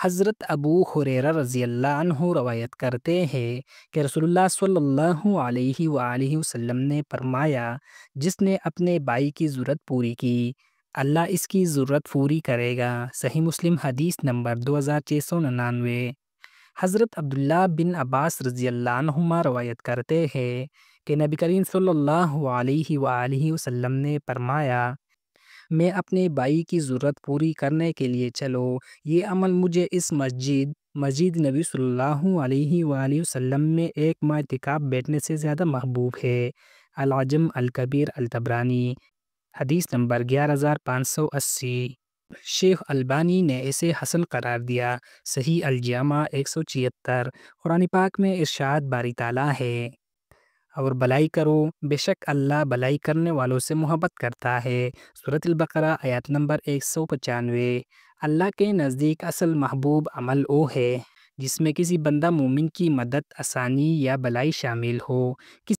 حضرت ابو ہریرہ رضی اللہ عنہ روایت کرتے ہیں کہ رسول اللہ صلی اللہ علیہ وآلہ وسلم نے فرمایا، جس نے اپنے بھائی کی ضرورت پوری کی، اللہ اس کی ضرورت پوری کرے گا۔ صحیح مسلم حدیث نمبر 2699۔ حضرت عبداللہ بن عباس رضی اللہ عنہما روایت کرتے ہیں کہ نبی کریم صلی اللہ علیہ وآلہ وسلم نے فرمایا، میں اپنے بھائی کی ضرورت پوری کرنے کے لیے چلو، یہ عمل مجھے اس مسجد نبی صلی اللہ علیہ وآلہ وسلم میں ایک ماہ اعتکاف بیٹھنے سے زیادہ محبوب ہے۔ العجم الکبیر الطبرانی، حدیث نمبر 11580۔ شیخ البانی نے اسے حسن قرار دیا۔ صحیح الجامع 176۔ قرآن پاک میں ارشاد باری تعالیٰ ہے، اور بلائی کرو، بے شک اللہ بلائی کرنے والوں سے محبت کرتا ہے۔ سورۃ البقرہ آیت نمبر 195۔ اللہ کے نزدیک اصل محبوب عمل وہ ہے جس میں کسی بندہ مومن کی مدد، آسانی یا بلائی شامل ہو۔